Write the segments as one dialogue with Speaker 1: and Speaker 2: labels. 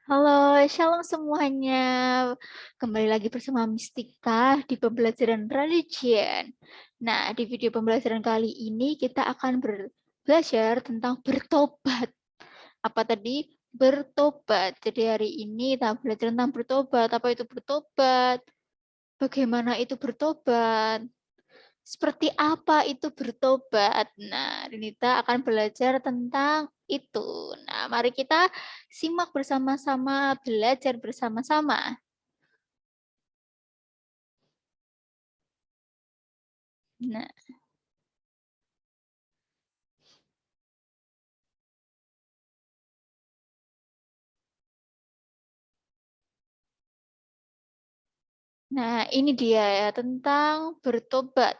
Speaker 1: Halo, shalom semuanya. Kembali lagi bersama Mistika di pembelajaran religion. Nah, di video pembelajaran kali ini kita akan belajar tentang bertobat. Apa tadi? Bertobat. Jadi hari ini kita belajar tentang bertobat. Apa itu bertobat? Bagaimana itu bertobat? Seperti apa itu bertobat? Nah, Rinita akan belajar tentang itu. Nah, mari kita simak bersama-sama, belajar bersama-sama. Nah, ini dia ya tentang bertobat.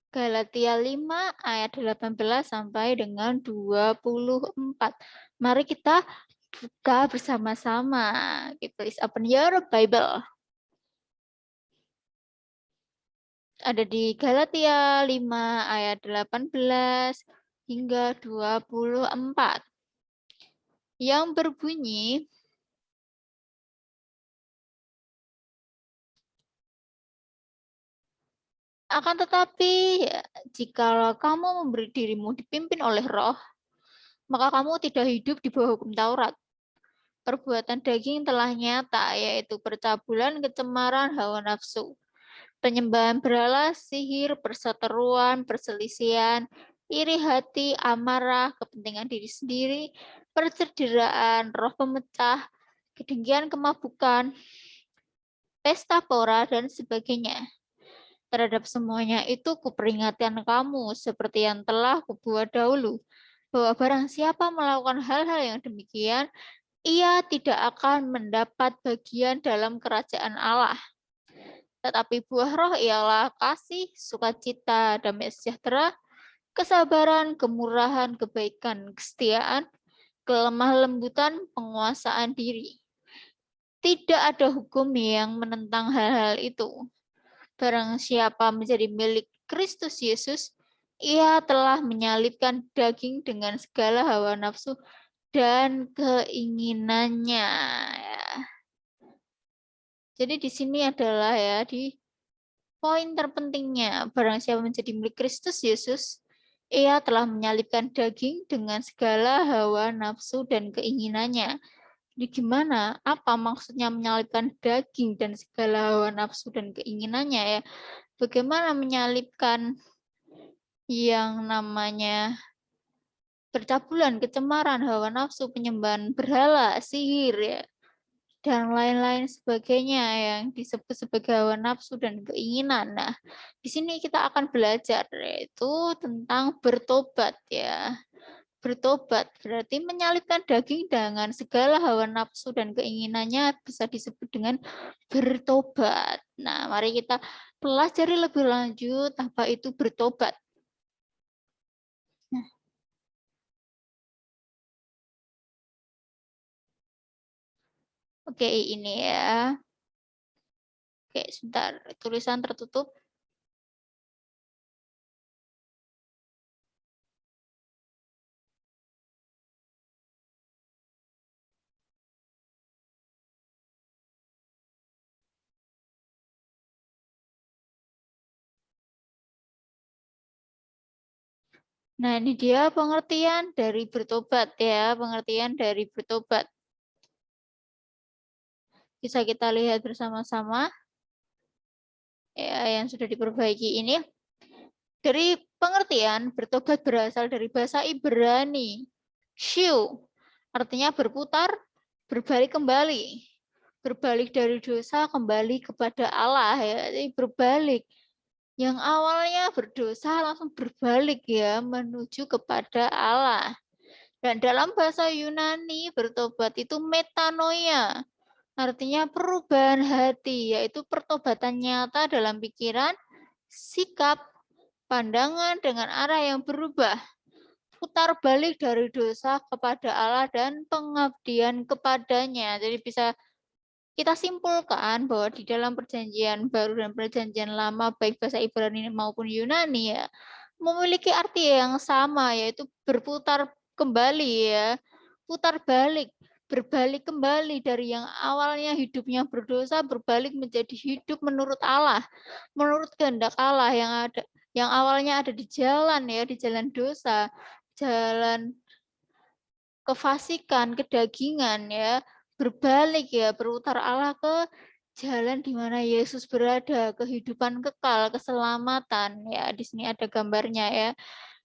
Speaker 1: Galatia 5 ayat 18 sampai dengan 24. Mari kita buka bersama-sama. Please open your Bible. Ada di Galatia 5 ayat 18 hingga 24 yang berbunyi, akan tetapi jikalau kamu memberi dirimu dipimpin oleh roh, maka kamu tidak hidup di bawah hukum Taurat. Perbuatan daging telah nyata, yaitu percabulan, kecemaran, hawa nafsu, penyembahan berhala, sihir, perseteruan, perselisihan, iri hati, amarah, kepentingan diri sendiri, percederaan, roh pemecah, kedengkian, kemabukan, pesta pora, dan sebagainya. Terhadap semuanya itu kuperingatkan kamu, seperti yang telah kubuat dahulu, bahwa barang siapa melakukan hal-hal yang demikian, ia tidak akan mendapat bagian dalam kerajaan Allah. Tetapi buah roh ialah kasih, sukacita, damai sejahtera, kesabaran, kemurahan, kebaikan, kesetiaan, kelemah lembutan, penguasaan diri. Tidak ada hukum yang menentang hal-hal itu. Barang siapa menjadi milik Kristus Yesus, ia telah menyalibkan daging dengan segala hawa nafsu dan keinginannya. Jadi di sini adalah ya di poin terpentingnya, barang siapa menjadi milik Kristus Yesus, ia telah menyalibkan daging dengan segala hawa nafsu dan keinginannya. Jadi gimana? Apa maksudnya menyalibkan daging dan segala hawa nafsu dan keinginannya ya? Bagaimana menyalibkan yang namanya percabulan, kecemaran, hawa nafsu, penyembahan berhala, sihir ya, dan lain-lain sebagainya yang disebut sebagai hawa nafsu dan keinginan. Nah, di sini kita akan belajar yaitu tentang bertobat ya. Bertobat berarti menyalibkan daging dengan segala hawa nafsu dan keinginannya bisa disebut dengan bertobat. Nah, mari kita pelajari lebih lanjut apa itu bertobat. Nah, oke ini ya. Oke, sebentar. Tulisan tertutup. Nah, ini dia pengertian dari bertobat ya, pengertian dari bertobat. Bisa kita lihat bersama-sama ya yang sudah diperbaiki ini. Dari pengertian, bertobat berasal dari bahasa Ibrani, shu, artinya berputar, berbalik kembali. Berbalik dari dosa kembali kepada Allah ya, jadi berbalik. Yang awalnya berdosa langsung berbalik ya menuju kepada Allah. Dan dalam bahasa Yunani bertobat itu metanoia, artinya perubahan hati, yaitu pertobatan nyata dalam pikiran, sikap, pandangan dengan arah yang berubah, putar balik dari dosa kepada Allah dan pengabdian kepadanya. Jadi bisa kita simpulkan bahwa di dalam perjanjian baru dan perjanjian lama, baik bahasa Ibrani maupun Yunani ya, memiliki arti yang sama, yaitu berputar kembali ya, putar balik. berbalik kembali dari yang awalnya hidupnya berdosa, berbalik menjadi hidup menurut Allah, menurut kehendak Allah yang awalnya ada di jalan dosa, jalan kefasikan, kedagingan ya, berbalik ya, berputar Allah ke jalan di mana Yesus berada, kehidupan kekal, keselamatan ya. Di sini ada gambarnya ya.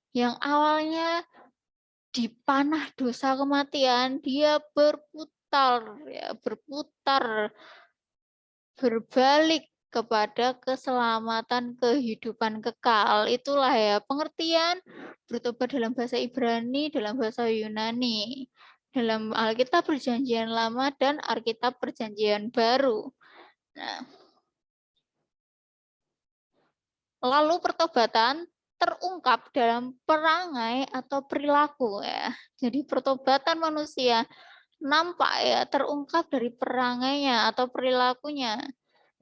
Speaker 1: Yang awalnya di panah dosa kematian, dia berputar ya, berputar berbalik kepada keselamatan kehidupan kekal. Itulah ya pengertian bertobat dalam bahasa Ibrani, dalam bahasa Yunani, dalam Alkitab Perjanjian Lama dan Alkitab Perjanjian Baru. Nah, lalu pertobatan terungkap dalam perangai atau perilaku ya. Jadi pertobatan manusia nampak ya terungkap dari perangainya atau perilakunya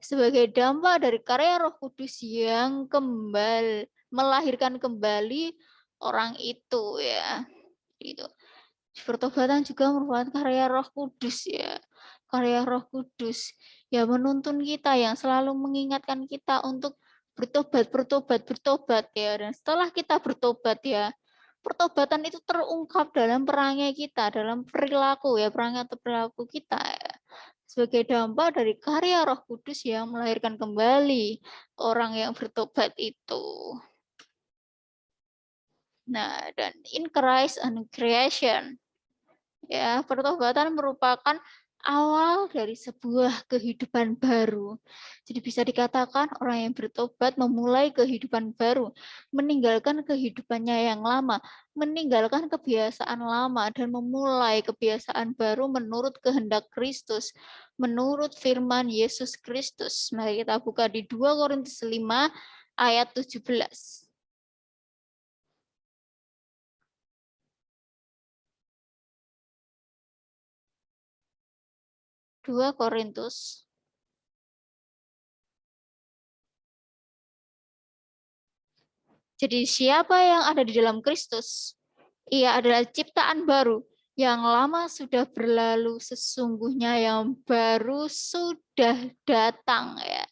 Speaker 1: sebagai dampak dari karya Roh Kudus yang melahirkan kembali orang itu ya. Itu. Pertobatan juga merupakan karya Roh Kudus ya. Karya Roh Kudus yang menuntun kita, yang selalu mengingatkan kita untuk bertobat ya. Dan setelah kita bertobat ya, pertobatan itu terungkap dalam perangai kita, dalam perilaku ya, perangai atau perilaku kita ya. Sebagai dampak dari karya Roh Kudus yang melahirkan kembali orang yang bertobat itu. Nah, dan in Christ and creation. Ya, pertobatan merupakan awal dari sebuah kehidupan baru. Jadi bisa dikatakan orang yang bertobat memulai kehidupan baru, meninggalkan kehidupannya yang lama, meninggalkan kebiasaan lama dan memulai kebiasaan baru menurut kehendak Kristus, menurut firman Yesus Kristus. Mari kita buka di 2 Korintus 5 ayat 17. 2 Korintus. Jadi siapa yang ada di dalam Kristus? Ia adalah ciptaan baru. Yang lama sudah berlalu, sesungguhnya yang baru sudah datang ya.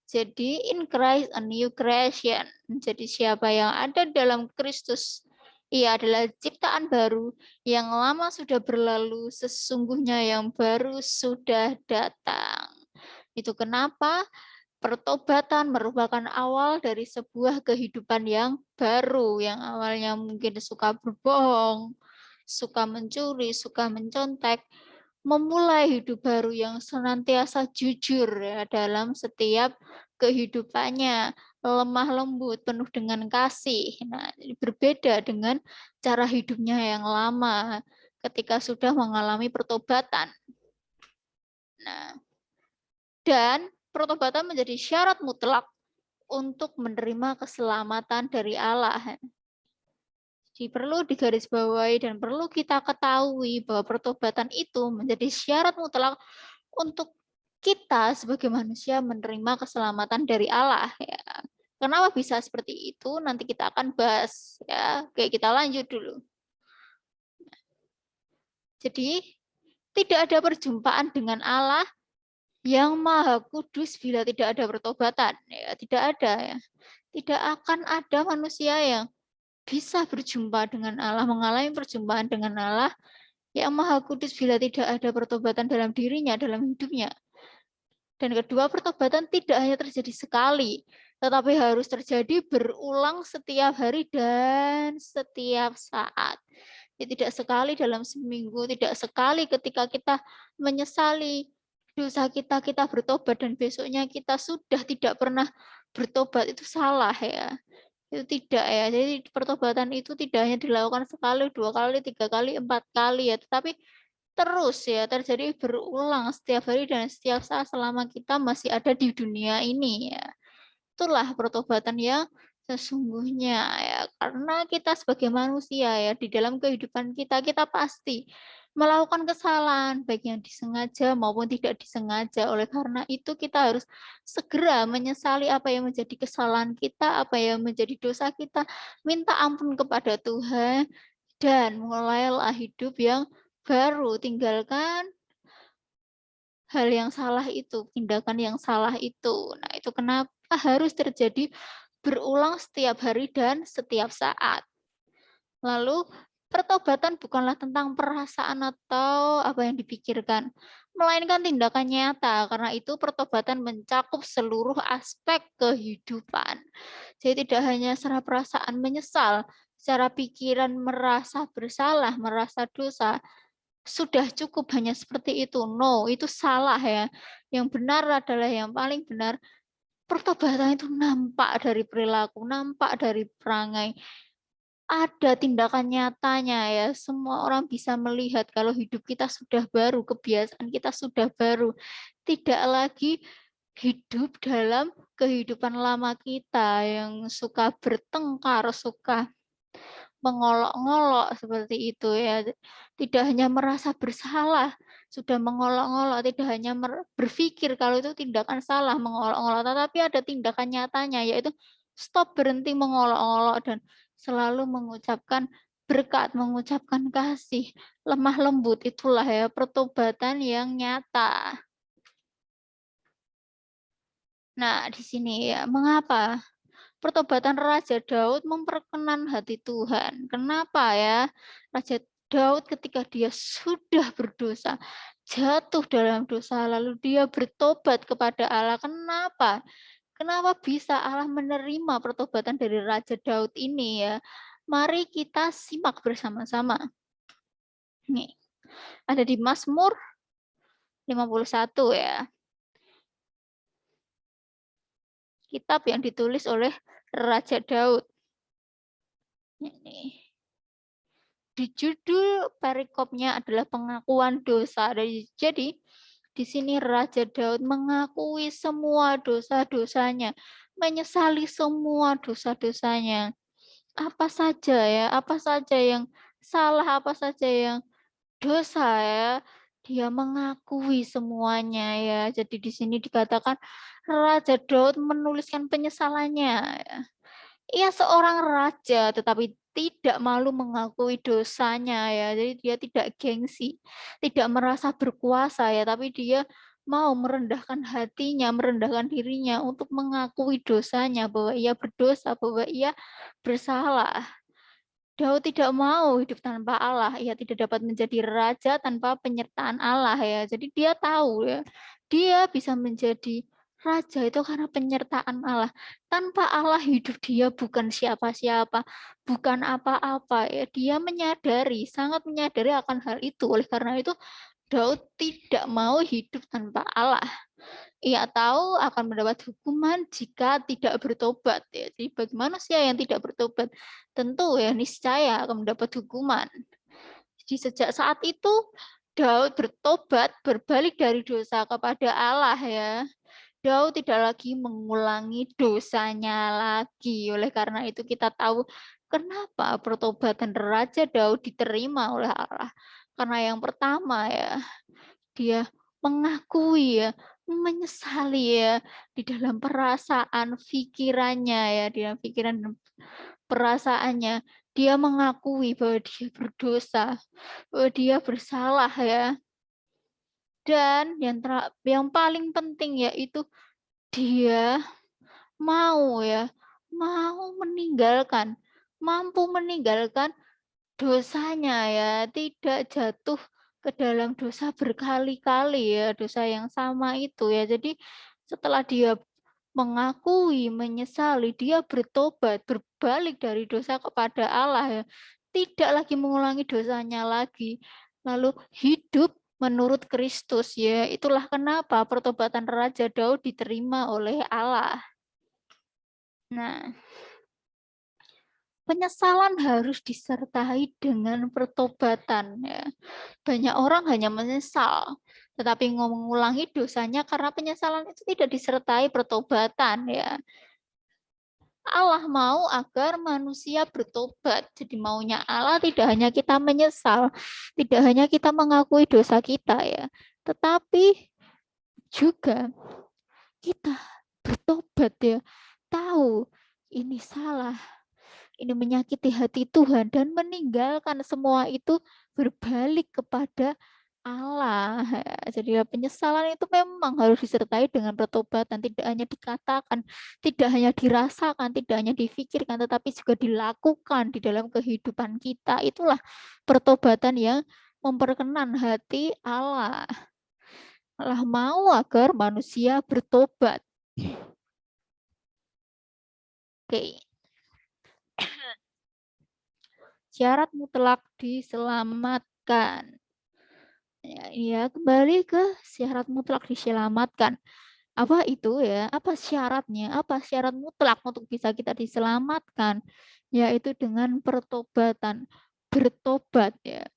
Speaker 1: Jadi in Christ a new creation. Jadi siapa yang ada dalam Kristus, ia adalah ciptaan baru. Yang lama sudah berlalu, sesungguhnya yang baru sudah datang. Itu kenapa pertobatan merupakan awal dari sebuah kehidupan yang baru, yang awalnya mungkin suka berbohong, suka mencuri, suka mencontek, memulai hidup baru yang senantiasa jujur ya, dalam setiap kehidupannya, lemah lembut, penuh dengan kasih. Nah, berbeda dengan cara hidupnya yang lama ketika sudah mengalami pertobatan. Nah, dan pertobatan menjadi syarat mutlak untuk menerima keselamatan dari Allah. Jadi perlu digarisbawahi dan perlu kita ketahui bahwa pertobatan itu menjadi syarat mutlak untuk kita sebagai manusia menerima keselamatan dari Allah. Ya. Kenapa bisa seperti itu? Nanti kita akan bahas. Ya, oke, kita lanjut dulu. Jadi tidak ada perjumpaan dengan Allah yang Maha Kudus bila tidak ada pertobatan. Ya, tidak ada ya. Tidak akan ada manusia yang bisa berjumpa dengan Allah, mengalami perjumpaan dengan Allah yang Maha Kudus bila tidak ada pertobatan dalam dirinya, dalam hidupnya. Dan kedua, pertobatan tidak hanya terjadi sekali, tetapi harus terjadi berulang setiap hari dan setiap saat. Ya, tidak sekali dalam seminggu, tidak sekali ketika kita menyesali dosa kita, kita bertobat dan besoknya kita sudah tidak pernah bertobat, itu salah ya. Itu tidak ya. Jadi pertobatan itu tidak hanya dilakukan sekali, 2 kali, 3 kali, 4 kali ya, tetapi terus ya terjadi berulang setiap hari dan setiap saat selama kita masih ada di dunia ini ya. Itulah pertobatan yang sesungguhnya ya, karena kita sebagai manusia ya di dalam kehidupan kita kita pasti melakukan kesalahan baik yang disengaja maupun tidak disengaja. Oleh karena itu kita harus segera menyesali apa yang menjadi kesalahan kita, apa yang menjadi dosa kita, minta ampun kepada Tuhan dan mulailah hidup yang baru, tinggalkan hal yang salah itu, tindakan yang salah itu. Nah, itu kenapa harus terjadi berulang setiap hari dan setiap saat. Lalu, pertobatan bukanlah tentang perasaan atau apa yang dipikirkan, melainkan tindakan nyata. Karena itu pertobatan mencakup seluruh aspek kehidupan. Jadi tidak hanya secara perasaan menyesal, secara pikiran merasa bersalah, merasa dosa, sudah cukup hanya seperti itu. No, itu salah ya. Yang benar adalah yang paling benar. Pertobatan itu nampak dari perilaku, nampak dari perangai. Ada tindakan nyatanya ya. Semua orang bisa melihat kalau hidup kita sudah baru, kebiasaan kita sudah baru. Tidak lagi hidup dalam kehidupan lama kita yang suka bertengkar, suka mengolok-ngolok seperti itu ya. Tidak hanya merasa bersalah, sudah mengolok-ngolok, tidak hanya berpikir kalau itu tindakan salah mengolok-ngolok, tetapi ada tindakan nyatanya yaitu stop, berhenti mengolok-ngolok dan selalu mengucapkan berkat, mengucapkan kasih, lemah lembut. Itulah ya pertobatan yang nyata. Nah, di sini ya, mengapa pertobatan Raja Daud memperkenan hati Tuhan? Kenapa ya? Raja Daud ketika dia sudah berdosa, jatuh dalam dosa, lalu dia bertobat kepada Allah. Kenapa? Kenapa bisa Allah menerima pertobatan dari Raja Daud ini ya? Mari kita simak bersama-sama. Nih, ada di Mazmur 51 ya. Kitab yang ditulis oleh Raja Daud. Ini. Di judul perikopnya adalah pengakuan dosa. Jadi di sini Raja Daud mengakui semua dosa-dosanya, menyesali semua dosa-dosanya. Apa saja ya, apa saja yang salah, apa saja yang dosa ya, dia mengakui semuanya ya. Jadi di sini dikatakan Raja Daud menuliskan penyesalannya ya. Ia seorang raja, tetapi tidak malu mengakui dosanya ya. Jadi dia tidak gengsi, tidak merasa berkuasa ya, tapi dia mau merendahkan hatinya, merendahkan dirinya untuk mengakui dosanya, bahwa ia berdosa, bahwa ia bersalah. Daud tidak mau hidup tanpa Allah, ia tidak dapat menjadi raja tanpa penyertaan Allah ya. Jadi dia tahu ya, dia bisa menjadi raja itu karena penyertaan Allah. Tanpa Allah hidup dia bukan siapa-siapa, bukan apa-apa ya. Dia menyadari, sangat menyadari akan hal itu. Oleh karena itu Daud tidak mau hidup tanpa Allah. Ia tahu akan mendapat hukuman jika tidak bertobat ya. Jadi bagi manusia yang tidak bertobat, tentu ya niscaya akan mendapat hukuman. Jadi sejak saat itu Daud bertobat, berbalik dari dosa kepada Allah ya. Daud tidak lagi mengulangi dosanya lagi. Oleh karena itu kita tahu kenapa pertobatan Raja Daud diterima oleh Allah. Karena yang pertama ya, dia mengakui ya, menyesali ya di dalam perasaan pikirannya ya, di dalam pikiran dan perasaannya. Dia mengakui bahwa dia berdosa, bahwa dia bersalah ya. Dan yang paling penting yaitu dia mau ya, mau meninggalkan, mampu meninggalkan dosanya ya, tidak jatuh ke dalam dosa berkali-kali ya, dosa yang sama itu ya. Jadi setelah dia mengakui, menyesali, dia bertobat, berbalik dari dosa kepada Allah ya. Tidak lagi mengulangi dosanya lagi. Lalu hidup menurut Kristus ya. Itulah kenapa pertobatan Raja Daud diterima oleh Allah. Nah, penyesalan harus disertai dengan pertobatan ya. Banyak orang hanya menyesal, tetapi mengulangi dosanya karena penyesalan itu tidak disertai pertobatan ya. Allah mau agar manusia bertobat. Jadi maunya Allah tidak hanya kita menyesal, tidak hanya kita mengakui dosa kita ya, tetapi juga kita bertobat ya. Tahu ini salah, ini menyakiti hati Tuhan dan meninggalkan semua itu berbalik kepada Allah. Jadi penyesalan itu memang harus disertai dengan pertobatan, tidak hanya dikatakan, tidak hanya dirasakan, tidak hanya difikirkan, tetapi juga dilakukan di dalam kehidupan kita. Itulah pertobatan yang memperkenan hati Allah. Allah mau agar manusia bertobat. Oke. Syarat mutlak diselamatkan. Ya, kembali ke syarat mutlak diselamatkan. Apa itu ya? Apa syaratnya? Apa syarat mutlak untuk bisa kita diselamatkan? Yaitu dengan pertobatan. Bertobat ya.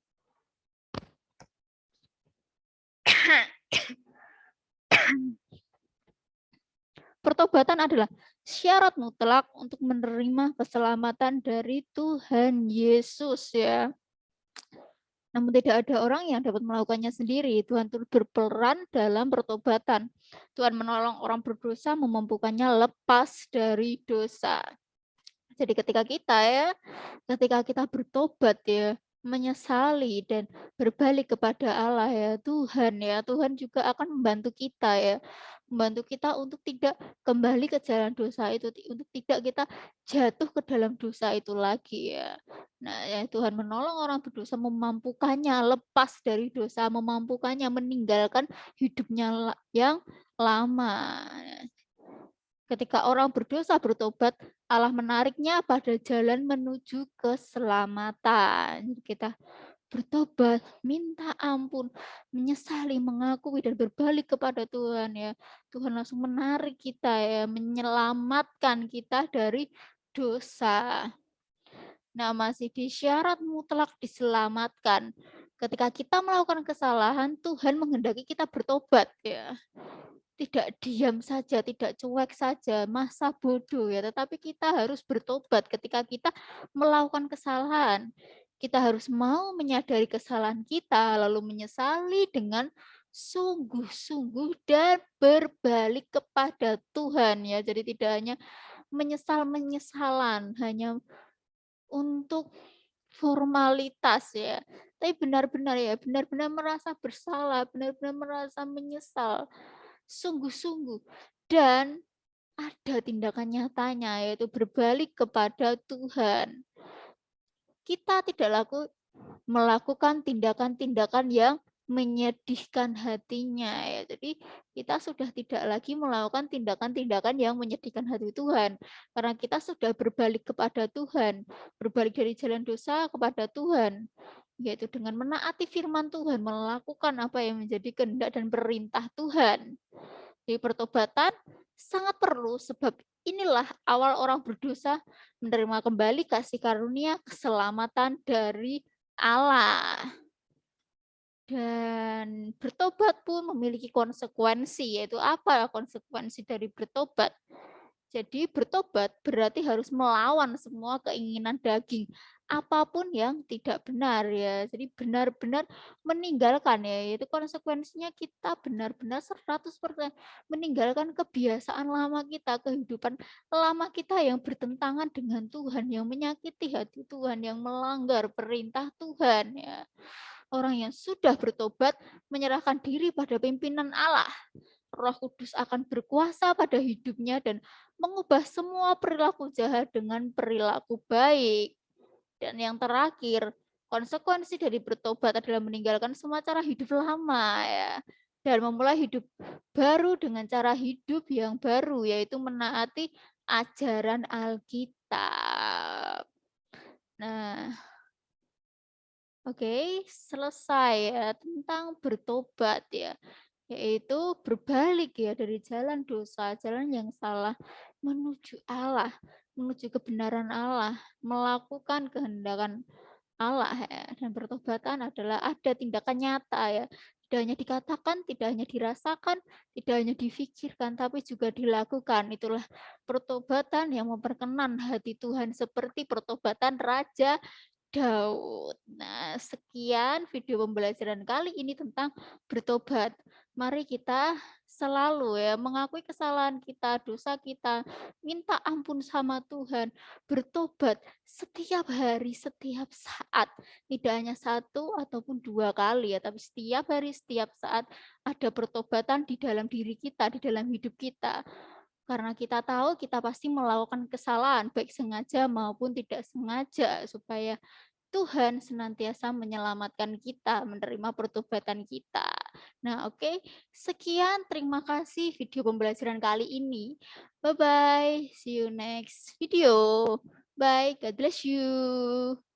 Speaker 1: Pertobatan adalah syarat mutlak untuk menerima keselamatan dari Tuhan Yesus ya. Namun tidak ada orang yang dapat melakukannya sendiri. Tuhan turut berperan dalam pertobatan. Tuhan menolong orang berdosa memampukannya lepas dari dosa. Jadi ketika kita bertobat ya, menyesali dan berbalik kepada Allah ya, Tuhan juga akan membantu kita ya. Membantu kita untuk tidak kembali ke jalan dosa itu, untuk tidak kita jatuh ke dalam dosa itu lagi ya. Nah, ya Tuhan menolong orang berdosa, memampukannya lepas dari dosa, memampukannya meninggalkan hidupnya yang lama. Ketika orang berdosa bertobat, Allah menariknya pada jalan menuju keselamatan. Kita bertobat, minta ampun, menyesali, mengakui dan berbalik kepada Tuhan ya. Tuhan langsung menarik kita ya, menyelamatkan kita dari dosa. Nah, masih di syarat mutlak diselamatkan. Ketika kita melakukan kesalahan, Tuhan menghendaki kita bertobat ya. Tidak diam saja, tidak cuek saja, masa bodoh ya, tetapi kita harus bertobat ketika kita melakukan kesalahan. Kita harus mau menyadari kesalahan kita, lalu menyesali dengan sungguh-sungguh dan berbalik kepada Tuhan ya. Jadi tidak hanya menyesal-menyesalan, hanya untuk formalitas ya, tapi benar-benar merasa bersalah, benar-benar merasa menyesal, sungguh-sungguh, dan ada tindakan nyatanya, yaitu berbalik kepada Tuhan. Kita tidak melakukan tindakan-tindakan yang menyedihkan hatinya ya. Jadi kita sudah tidak lagi melakukan tindakan-tindakan yang menyedihkan hati Tuhan, karena kita sudah berbalik kepada Tuhan, berbalik dari jalan dosa kepada Tuhan, yaitu dengan menaati firman Tuhan, melakukan apa yang menjadi kehendak dan perintah Tuhan. Jadi pertobatan sangat perlu, sebab inilah awal orang berdosa menerima kembali kasih karunia keselamatan dari Allah. Dan bertobat pun memiliki konsekuensi, yaitu apa konsekuensi dari bertobat? Jadi bertobat berarti harus melawan semua keinginan daging, apapun yang tidak benar ya. Jadi benar-benar meninggalkan ya, yaitu konsekuensinya kita benar-benar 100% meninggalkan kebiasaan lama kita, kehidupan lama kita yang bertentangan dengan Tuhan, yang menyakiti hati Tuhan, yang melanggar perintah Tuhan ya. Orang yang sudah bertobat menyerahkan diri pada pimpinan Allah. Roh Kudus akan berkuasa pada hidupnya dan mengubah semua perilaku jahat dengan perilaku baik. Dan yang terakhir, konsekuensi dari bertobat adalah meninggalkan semua cara hidup lama ya, dan memulai hidup baru dengan cara hidup yang baru, yaitu menaati ajaran Alkitab. Nah, oke, selesai ya tentang bertobat ya, yaitu berbalik ya dari jalan dosa, jalan yang salah menuju Allah, menuju kebenaran Allah, melakukan kehendak Allah ya. Dan pertobatan adalah ada tindakan nyata ya. Tidak hanya dikatakan, tidak hanya dirasakan, tidak hanya difikirkan, tapi juga dilakukan. Itulah pertobatan yang memperkenan hati Tuhan, seperti pertobatan Raja Daud. Nah, sekian video pembelajaran kali ini tentang bertobat. Mari kita selalu ya mengakui kesalahan kita, dosa kita, minta ampun sama Tuhan, bertobat setiap hari, setiap saat. Tidak hanya satu ataupun dua kali ya, tapi setiap hari, setiap saat ada pertobatan di dalam diri kita, di dalam hidup kita. Karena kita tahu kita pasti melakukan kesalahan, baik sengaja maupun tidak sengaja, supaya Tuhan senantiasa menyelamatkan kita, menerima pertobatan kita. Nah, oke. Sekian, terima kasih video pembelajaran kali ini. Bye-bye. See you next video. Bye. God bless you.